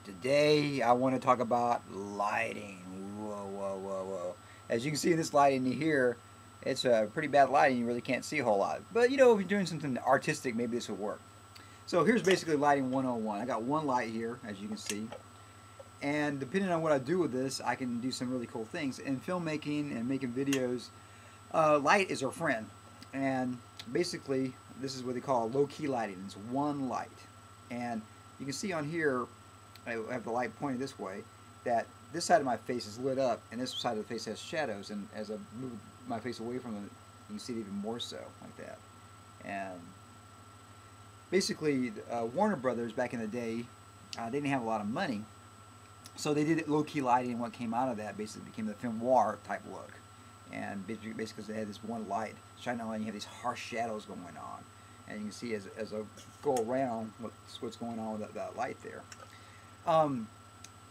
Today I want to talk about lighting. Whoa, whoa, whoa, whoa. As you can see in this lighting here, it's a pretty bad lighting. You really can't see a whole lot. But you know, if you're doing something artistic, maybe this will work. So here's basically lighting 101. I got one light here, as you can see. And depending on what I do with this, I can do some really cool things. In filmmaking and making videos, light is our friend. And basically, this is what they call low-key lighting. It's one light. And you can see on here, I have the light pointed this way, that this side of my face is lit up and this side of the face has shadows, and as I move my face away from it, you can see it even more so, like that. And basically, Warner Brothers back in the day, they didn't have a lot of money, so they did low-key lighting, and what came out of that basically became the film noir type look. And basically because they had this one light shining on, you have these harsh shadows going on, and you can see as I go around what's going on with that light there.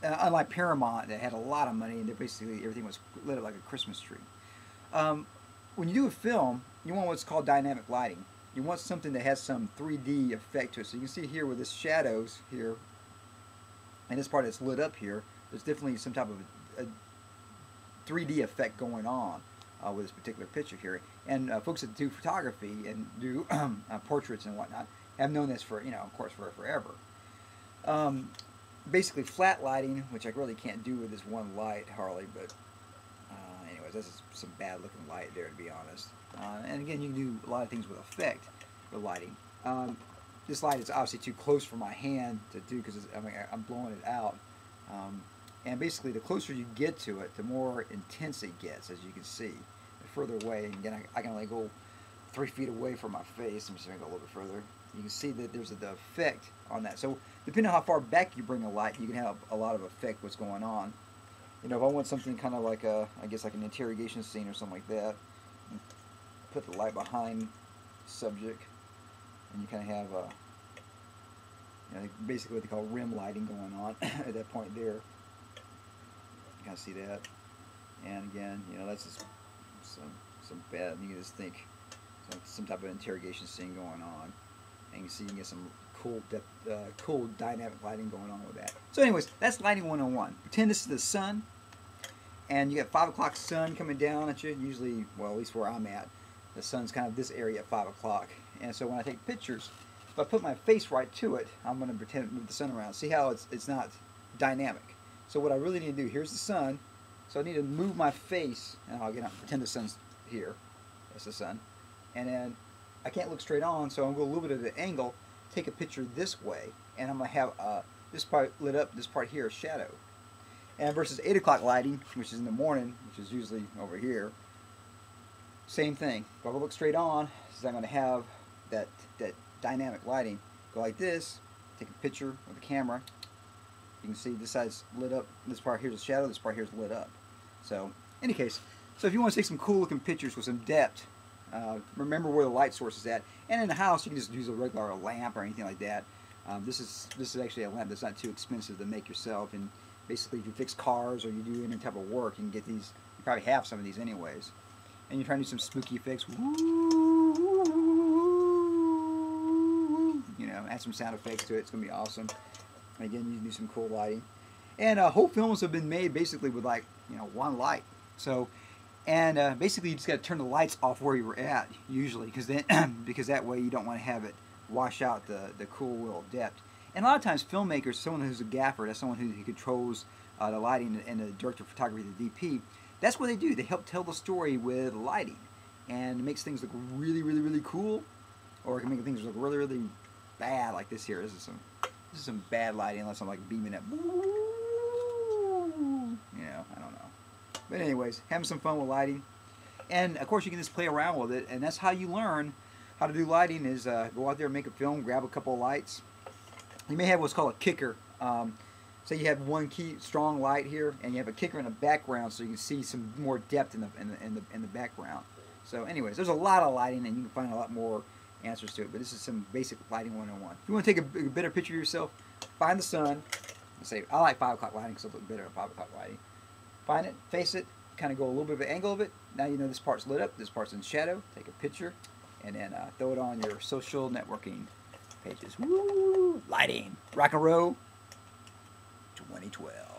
Unlike Paramount, that had a lot of money, and basically everything was lit up like a Christmas tree. When you do a film, you want what's called dynamic lighting. You want something that has some 3D effect to it. So you can see here with this shadows here, and this part that's lit up here, there's definitely some type of a 3D effect going on with this particular picture here. And folks that do photography and do portraits and whatnot have known this for, of course, for forever. Basically flat lighting, which I really can't do with this one light hardly, but anyways, this is some bad looking light there, to be honest. And again, you can do a lot of things with effect with lighting. This light is obviously too close for my hand to do because I'm blowing it out. And basically, the closer you get to it, the more intense it gets, as you can see. The further away, and again, I can only go 3 feet away from my face. I'm just going to go a little bit further. You can see that there's the effect on that. So depending on how far back you bring a light, you can have a lot of effect what's going on. If I want something kind of like I guess like an interrogation scene or something like that, put the light behind the subject, and you kind of have basically what they call rim lighting going on at that point there. You kind of see that, and again, that's just some bad. You can just think some type of interrogation scene going on. And you can get some cool dynamic lighting going on with that. So anyways, that's lighting 101. Pretend this is the sun, and you got 5 o'clock sun coming down at you. Usually, well, at least where I'm at, the sun's kind of this area at 5 o'clock. And so when I take pictures, if I put my face right to it, I'm going to pretend to move the sun around. See how it's not dynamic. So what I really need to do, here's the sun. So I need to move my face, and I'll pretend the sun's here. That's the sun. And then I can't look straight on, so I'm going to go a little bit at an angle, take a picture this way, and I'm going to have this part lit up, this part here is shadow. And versus 8 o'clock lighting, which is in the morning, which is usually over here, same thing. If I look straight on, so I'm going to have that dynamic lighting. Go like this, take a picture with the camera. You can see this side's lit up, this part here's a shadow, this part here's lit up. So, in any case, so if you want to take some cool looking pictures with some depth, remember where the light source is at. And in the house, you can just use a regular lamp or anything like that. This is actually a lamp that's not too expensive to make yourself. And basically, if you fix cars or you do any type of work, you can get these. You probably have some of these anyways. And you're trying to do some spooky effects. Add some sound effects to it. It's gonna be awesome. And again, you can do some cool lighting. And whole films have been made basically with one light. So. And basically, you just got to turn the lights off where you were at, usually, because that way you don't want to have it wash out the cool little depth. And a lot of times, filmmakers, someone who's a gaffer, that's someone who controls the lighting, and the director of photography, the DP, that's what they do. They help tell the story with lighting, and it makes things look really, really, really cool, or it can make things look really, really bad, like this here. This is some bad lighting, unless I'm like beaming it. I don't know. But anyways, having some fun with lighting. And of course you can just play around with it, and that's how you learn how to do lighting, is go out there and make a film, grab a couple of lights. You may have what's called a kicker. Say you have one key strong light here, and you have a kicker in the background, so you can see some more depth in the background. So anyways, there's a lot of lighting, and you can find a lot more answers to it, but this is some basic lighting 101. If you want to take a better picture of yourself, find the sun. Say, I like 5 o'clock lighting because it looks better at 5 o'clock lighting. Find it, face it, kind of go a little bit of an angle of it. Now you know this part's lit up, this part's in shadow. Take a picture, and then throw it on your social networking pages. Woo! Lighting. Rock and roll. 2012.